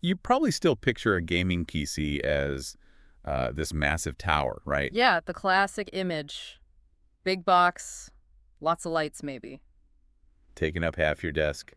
You probably still picture a gaming PC as this massive tower, right? Yeah, the classic image. Big box, lots of lights maybe. Taking up half your desk,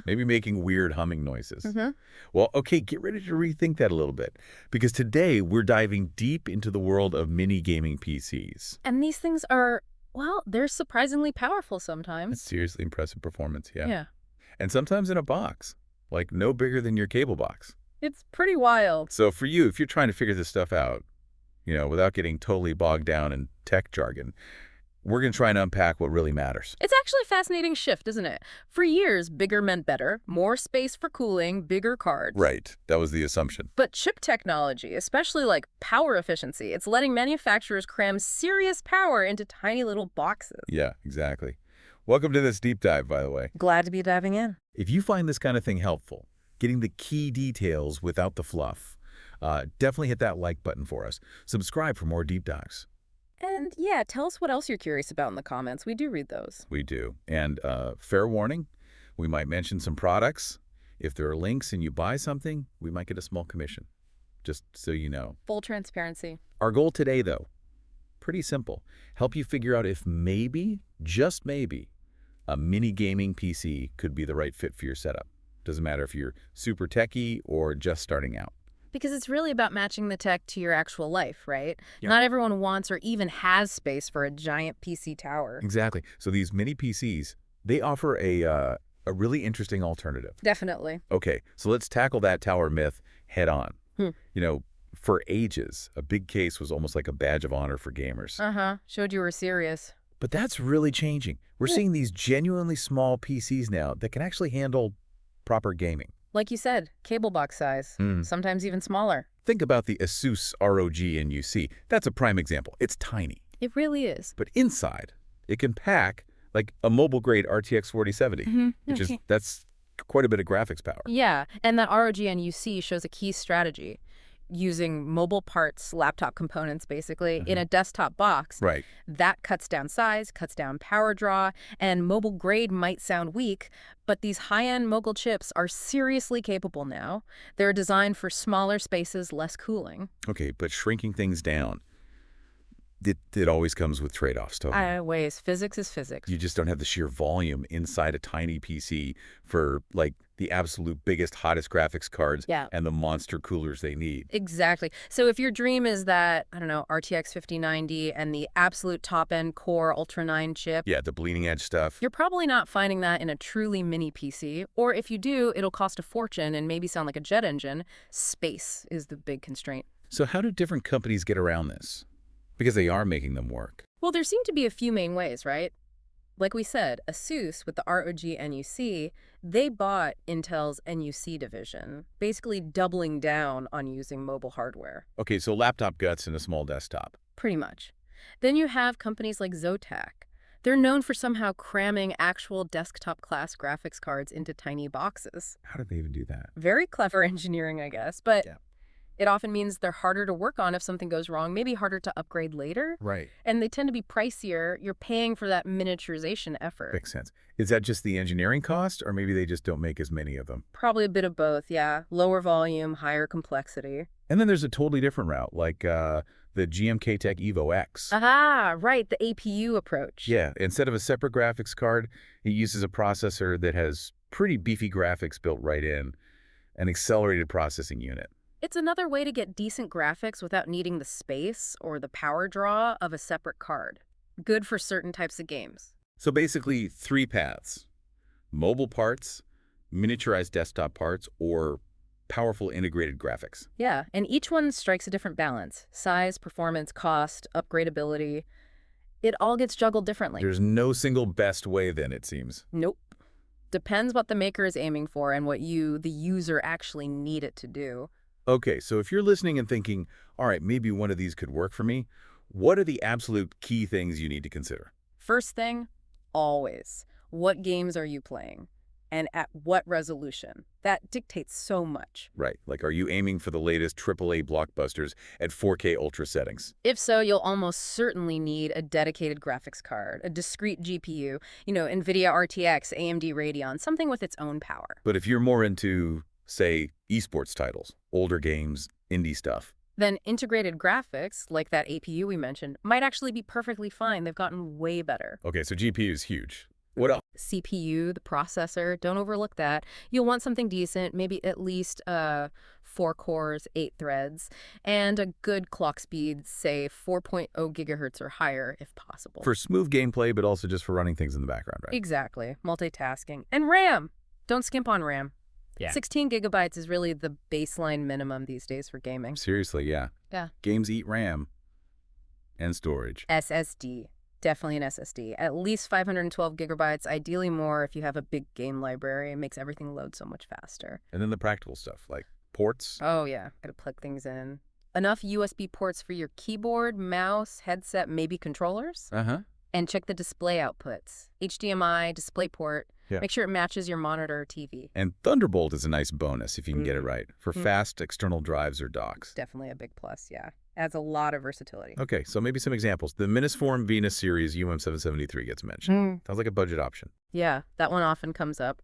maybe making weird humming noises. hmm Well, okay, get ready to rethink that a little bit, because today we're diving deep into the world of mini gaming PCs. And these things are, well, they're surprisingly powerful That's sometimes. seriously impressive performance, yeah. Yeah, And sometimes in a box, like no bigger than your cable box. it's pretty wild. So for you, if you're trying to figure this stuff out, without getting totally bogged down in tech jargon, we're going to try and unpack what really matters. It's actually a fascinating shift, isn't it? For years, bigger meant better, more space for cooling, bigger cards. Right. That was the assumption. But chip technology, especially like power efficiency, it's letting manufacturers cram serious power into tiny little boxes. Yeah, exactly. Welcome to this deep dive, by the way. Glad to be diving in. If you find this kind of thing helpful, getting the key details without the fluff, definitely hit that like button for us. Subscribe for more deep dives. And yeah, tell us what else you're curious about in the comments. We do read those. We do. And fair warning, we might mention some products. If there are links and you buy something, we might get a small commission, just so you know. Full transparency. Our goal today, though, pretty simple. Help you figure out if maybe, just maybe, a mini gaming PC could be the right fit for your setup. Doesn't matter if you're super techie or just starting out. Because it's really about matching the tech to your actual life, right? Yeah. Not everyone wants or even has space for a giant PC tower. Exactly. So these mini PCs, they offer a really interesting alternative. Definitely. Okay, so let's tackle that tower myth head on. Hmm. For ages, a big case was almost like a badge of honor for gamers. Uh-huh. Showed you were serious. But that's really changing. We're seeing these genuinely small PCs now that can actually handle proper gaming. Like you said, cable box size. Sometimes even smaller. Think about the Asus ROG NUC. That's a prime example. It's tiny. It really is. But inside, it can pack like a mobile-grade RTX 4070, that's quite a bit of graphics power. Yeah, and that ROG UC shows a key strategy. Using mobile parts, laptop components, basically, in a desktop box. Right. That cuts down size, cuts down power draw, and mobile grade might sound weak, but these high-end mogul chips are seriously capable now. They're designed for smaller spaces, less cooling. Okay, but shrinking things down, it always comes with trade-offs, totally. Ways. Physics is physics. You just don't have the sheer volume inside a tiny PC for, like, the absolute biggest, hottest graphics cards and the monster coolers they need. Exactly. So if your dream is that, I don't know, RTX 5090 and the absolute top-end Core Ultra 9 chip, Yeah, the bleeding-edge stuff. you're probably not finding that in a truly mini PC. Or if you do, it'll cost a fortune and maybe sound like a jet engine. Space is the big constraint. So how do different companies get around this? Because they are making them work. Well, there seem to be a few main ways, right? Like we said, Asus with the ROG NUC, they bought Intel's NUC division, basically doubling down on using mobile hardware. Okay, so laptop guts in a small desktop. Pretty much. Then you have companies like Zotac. They're known for somehow cramming actual desktop-class graphics cards into tiny boxes. How did they even do that? Very clever engineering, I guess, but Yeah. it often means they're harder to work on if something goes wrong, maybe harder to upgrade later. Right. And they tend to be pricier. You're paying for that miniaturization effort. Makes sense. Is that just the engineering cost, or maybe they just don't make as many of them? Probably a bit of both, yeah. Lower volume, higher complexity. And then there's a totally different route, like the GMK Tech Evo X. Aha, right, the APU approach. Yeah, instead of a separate graphics card, it uses a processor that has pretty beefy graphics built right in, an accelerated processing unit. It's another way to get decent graphics without needing the space or the power draw of a separate card. Good for certain types of games. So basically, 3 paths: mobile parts, miniaturized desktop parts, or powerful integrated graphics. Yeah, and each one strikes a different balance. Size, performance, cost, upgradability. It all gets juggled differently. There's no single best way then, it seems. Nope. Depends what the maker is aiming for and what you, the user, actually need it to do. Okay, so if you're listening and thinking, all right, maybe one of these could work for me, what are the absolute key things you need to consider? First thing, always. What games are you playing? And at what resolution? That dictates so much. Right, like are you aiming for the latest AAA blockbusters at 4K ultra settings? If so, you'll almost certainly need a dedicated graphics card, a discrete GPU, NVIDIA RTX, AMD Radeon, something with its own power. But if you're more into say, esports titles, older games, indie stuff. Then integrated graphics, like that APU we mentioned, might actually be perfectly fine. They've gotten way better. Okay, so GPU is huge. What else? CPU, the processor, don't overlook that. You'll want something decent, maybe at least 4 cores, 8 threads, and a good clock speed, say 4.0 gigahertz or higher if possible. For smooth gameplay, but also just for running things in the background, right? Exactly. Multitasking. And RAM! Don't skimp on RAM. Yeah. 16 gigabytes is really the baseline minimum these days for gaming. Seriously, yeah. Yeah. Games eat RAM and storage. SSD. Definitely an SSD. At least 512 gigabytes, ideally more if you have a big game library. It makes everything load so much faster. And then the practical stuff, like ports. Oh, yeah. Gotta plug things in. Enough USB ports for your keyboard, mouse, headset, maybe controllers. Uh-huh. And check the display outputs. HDMI, DisplayPort. Yeah. Make sure it matches your monitor or TV. And Thunderbolt is a nice bonus if you can get it right for fast external drives or docks. Definitely a big plus, yeah. Adds a lot of versatility. Okay, so maybe some examples. The Minisform Venus series UM773 gets mentioned. Sounds like a budget option. Yeah, that one often comes up.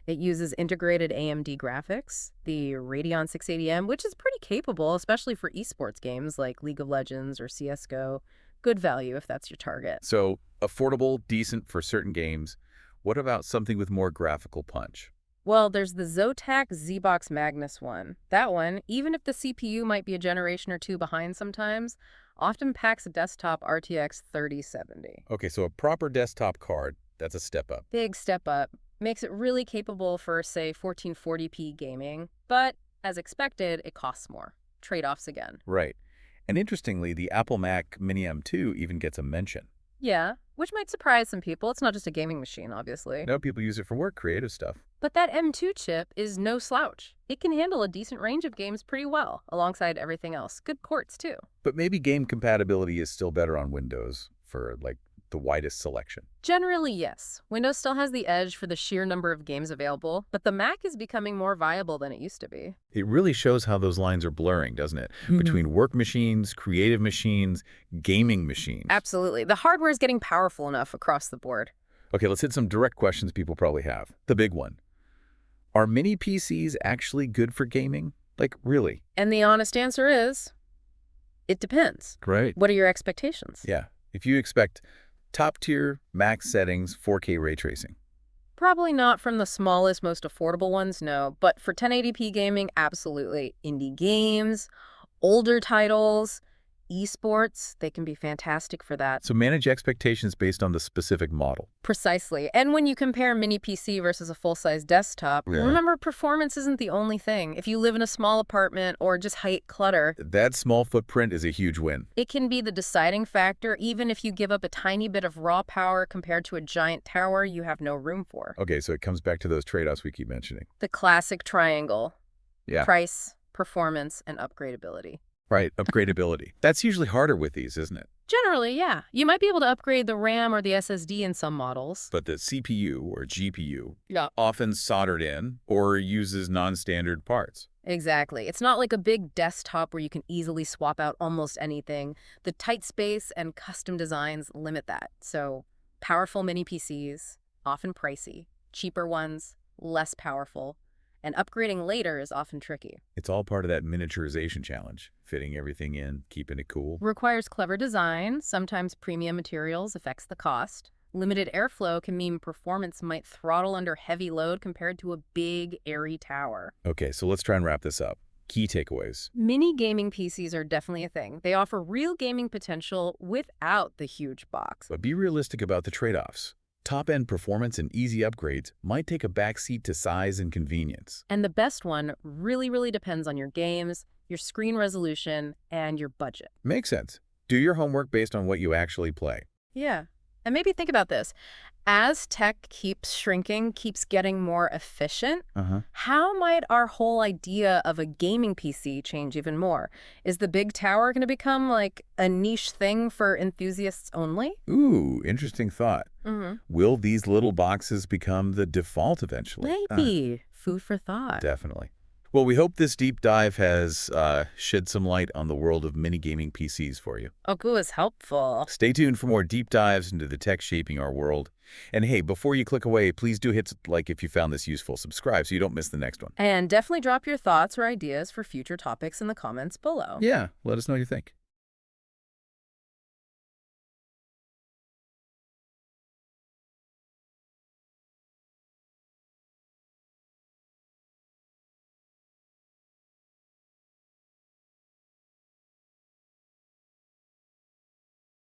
It uses integrated AMD graphics, the Radeon 680M, which is pretty capable, especially for esports games like League of Legends or CSGO. Good value if that's your target. So affordable, decent for certain games. What about something with more graphical punch? Well, there's the Zotac ZBox Magnus one. That one, even if the CPU might be a generation or two behind sometimes, often packs a desktop RTX 3070. Okay, so a proper desktop card, that's a step up. Big step up. Makes it really capable for, say, 1440p gaming. But, as expected, it costs more. Trade-offs again. Right. And interestingly, the Apple Mac Mini M2 even gets a mention. Yeah, which might surprise some people. It's not just a gaming machine, obviously. No, people use it for work, creative stuff. But that M2 chip is no slouch. It can handle a decent range of games pretty well, alongside everything else. Good ports, too. But maybe game compatibility is still better on Windows for, like, the widest selection. Generally, yes. Windows still has the edge for the sheer number of games available, but the Mac is becoming more viable than it used to be. It really shows how those lines are blurring, doesn't it? Between work machines, creative machines, gaming machines. Absolutely. The hardware is getting powerful enough across the board. Okay, let's hit some direct questions people probably have. The big one. Are mini PCs actually good for gaming? Like, really? And the honest answer is, it depends. Great. What are your expectations? Yeah. If you expect top-tier, max settings, 4K ray tracing. Probably not from the smallest, most affordable ones, no. But for 1080p gaming, absolutely. Indie games, older titles, esports, they can be fantastic for that. So manage expectations based on the specific model. Precisely. And when you compare mini PC versus a full-size desktop, remember performance isn't the only thing. If you live in a small apartment or just hate clutter, that small footprint is a huge win. it can be the deciding factor, even if you give up a tiny bit of raw power compared to a giant tower you have no room for. Okay, so it comes back to those trade-offs we keep mentioning. The classic triangle. Yeah. Price, performance, and upgradability. Right, upgradability. That's usually harder with these, isn't it? Generally, yeah. You might be able to upgrade the RAM or the SSD in some models. But the CPU or GPU Yeah. often soldered in or uses non-standard parts. Exactly. It's not like a big desktop where you can easily swap out almost anything. The tight space and custom designs limit that. So, powerful mini PCs, often pricey. Cheaper ones, less powerful. And upgrading later is often tricky. It's all part of that miniaturization challenge, fitting everything in, keeping it cool. Requires clever design, sometimes premium materials affects the cost. Limited airflow can mean performance might throttle under heavy load compared to a big, airy tower. Okay, so let's try and wrap this up. Key takeaways. Mini gaming PCs are definitely a thing. They offer real gaming potential without the huge box. But be realistic about the trade-offs. Top-end performance and easy upgrades might take a backseat to size and convenience. And the best one really depends on your games, your screen resolution, and your budget. Makes sense. Do your homework based on what you actually play. Yeah. And maybe think about this. As tech keeps shrinking, keeps getting more efficient, how might our whole idea of a gaming PC change even more? Is the big tower going to become like a niche thing for enthusiasts only? Ooh, interesting thought. Will these little boxes become the default eventually? Maybe. Food for thought. Definitely. Well, we hope this deep dive has shed some light on the world of mini gaming PCs for you. Oku is helpful. Stay tuned for more deep dives into the tech shaping our world. And hey, before you click away, please do hit like if you found this useful, subscribe so you don't miss the next one. And definitely drop your thoughts or ideas for future topics in the comments below. Yeah, let us know what you think.